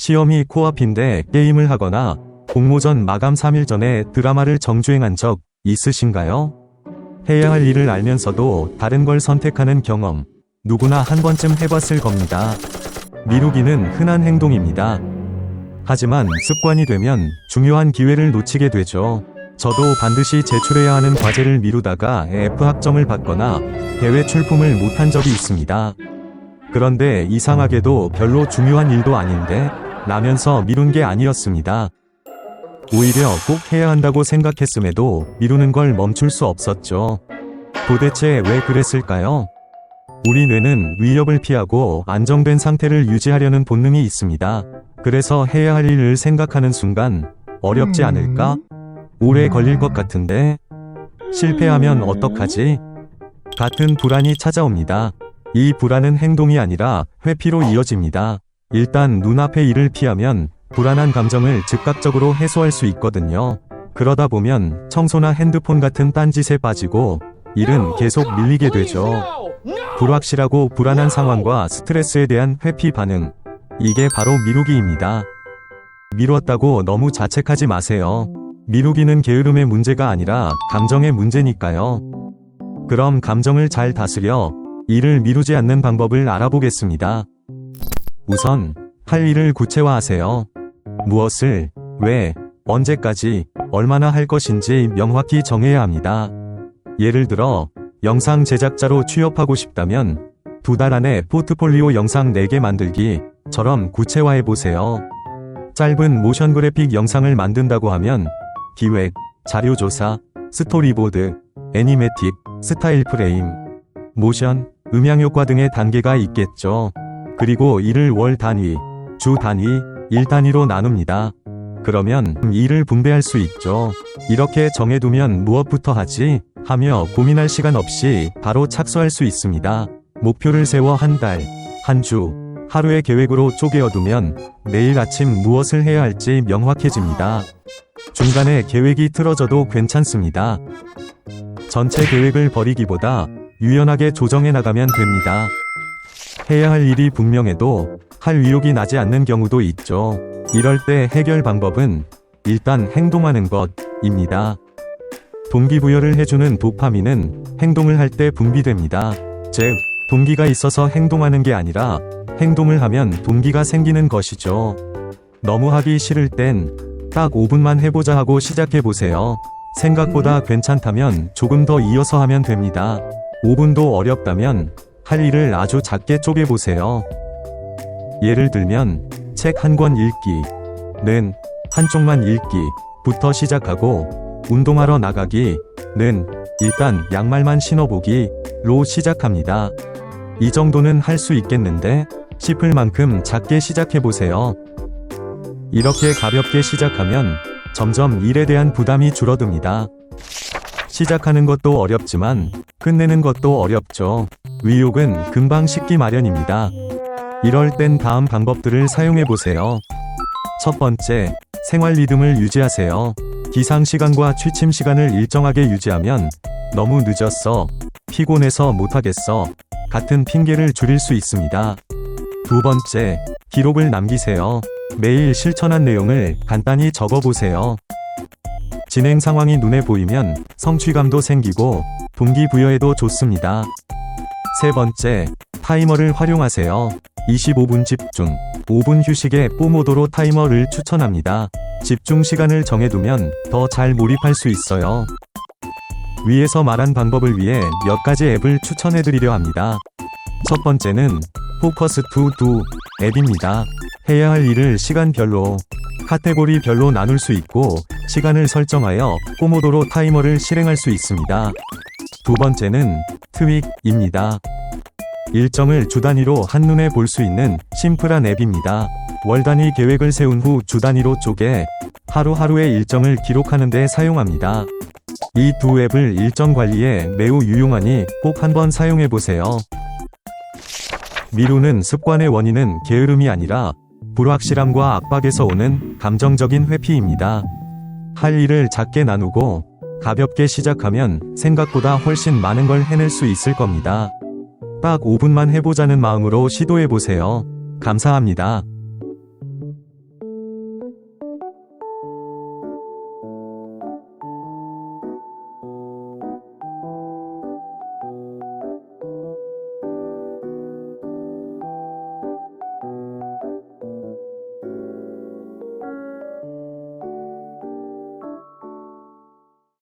시험이 코앞인데 게임을 하거나 공모전 마감 3일 전에 드라마를 정주행한 적 있으신가요? 해야 할 일을 알면서도 다른 걸 선택하는 경험, 누구나 한 번쯤 해봤을 겁니다. 미루기는 흔한 행동입니다. 하지만 습관이 되면 중요한 기회를 놓치게 되죠. 저도 반드시 제출해야 하는 과제를 미루다가 F학점을 받거나 대회 출품을 못한 적이 있습니다. 그런데 이상하게도 별로 중요한 일도 아닌데 라면서 미룬 게 아니었습니다. 오히려 꼭 해야 한다고 생각했음에도 미루는 걸 멈출 수 없었죠. 도대체 왜 그랬을까요? 우리 뇌는 위협을 피하고 안정된 상태를 유지하려는 본능이 있습니다. 그래서 해야 할 일을 생각하는 순간 어렵지 않을까? 오래 걸릴 것 같은데? 실패하면 어떡하지? 같은 불안이 찾아옵니다. 이 불안은 행동이 아니라 회피로 이어집니다. 일단 눈앞의 일을 피하면 불안한 감정을 즉각적으로 해소할 수 있거든요. 그러다 보면 청소나 핸드폰 같은 딴짓에 빠지고 일은 계속 밀리게 되죠. 불확실하고 불안한 상황과 스트레스에 대한 회피 반응. 이게 바로 미루기입니다. 미뤘다고 너무 자책하지 마세요. 미루기는 게으름의 문제가 아니라 감정의 문제니까요. 그럼 감정을 잘 다스려 일을 미루지 않는 방법을 알아보겠습니다. 우선 할 일을 구체화하세요. 무엇을, 왜, 언제까지, 얼마나 할 것인지 명확히 정해야 합니다. 예를 들어 영상 제작자로 취업하고 싶다면 2달 안에 포트폴리오 영상 4개 만들기처럼 구체화해보세요. 짧은 모션 그래픽 영상을 만든다고 하면 기획, 자료조사, 스토리보드, 애니메틱, 스타일 프레임, 모션, 음향효과 등의 단계가 있겠죠. 그리고 이를 월 단위, 주 단위, 일 단위로 나눕니다. 그러면 일을 분배할 수 있죠. 이렇게 정해두면 무엇부터 하지? 하며 고민할 시간 없이 바로 착수할 수 있습니다. 목표를 세워 한 달, 한 주, 하루의 계획으로 쪼개어두면 내일 아침 무엇을 해야 할지 명확해집니다. 중간에 계획이 틀어져도 괜찮습니다. 전체 계획을 버리기보다 유연하게 조정해 나가면 됩니다. 해야 할 일이 분명해도 할 의욕이 나지 않는 경우도 있죠. 이럴 때 해결 방법은 일단 행동하는 것입니다. 동기부여를 해주는 도파민은 행동을 할 때 분비됩니다. 즉, 동기가 있어서 행동하는 게 아니라 행동을 하면 동기가 생기는 것이죠. 너무 하기 싫을 땐 딱 5분만 해보자 하고 시작해보세요. 생각보다 괜찮다면 조금 더 이어서 하면 됩니다. 5분도 어렵다면 할 일을 아주 작게 쪼개보세요. 예를 들면 책 한 권 읽기는 한쪽만 읽기부터 시작하고 운동하러 나가기는 일단 양말만 신어보기로 시작합니다. 이 정도는 할 수 있겠는데 싶을 만큼 작게 시작해보세요. 이렇게 가볍게 시작하면 점점 일에 대한 부담이 줄어듭니다. 시작하는 것도 어렵지만 끝내는 것도 어렵죠. 의욕은 금방 식기 마련입니다. 이럴 땐 다음 방법들을 사용해보세요. 첫 번째, 생활 리듬을 유지하세요. 기상 시간과 취침 시간을 일정하게 유지하면 너무 늦었어, 피곤해서 못하겠어 같은 핑계를 줄일 수 있습니다. 두 번째, 기록을 남기세요. 매일 실천한 내용을 간단히 적어보세요. 진행 상황이 눈에 보이면 성취감도 생기고 동기부여에도 좋습니다. 세 번째, 타이머를 활용하세요. 25분 집중, 5분 휴식의 포모도로 타이머를 추천합니다. 집중 시간을 정해두면 더 잘 몰입할 수 있어요. 위에서 말한 방법을 위해 몇 가지 앱을 추천해드리려 합니다. 첫 번째는 포커스 투 두 앱입니다. 해야 할 일을 시간별로, 카테고리별로 나눌 수 있고 시간을 설정하여 포모도로 타이머를 실행할 수 있습니다. 두 번째는 트윅입니다. 일정을 주 단위로 한눈에 볼 수 있는 심플한 앱입니다. 월 단위 계획을 세운 후 주 단위로 쪼개 하루하루의 일정을 기록하는 데 사용합니다. 이 두 앱을 일정 관리에 매우 유용하니 꼭 한번 사용해보세요. 미루는 습관의 원인은 게으름이 아니라 불확실함과 압박에서 오는 감정적인 회피입니다. 할 일을 작게 나누고 가볍게 시작하면 생각보다 훨씬 많은 걸 해낼 수 있을 겁니다. 딱 5분만 해보자는 마음으로 시도해보세요. 감사합니다.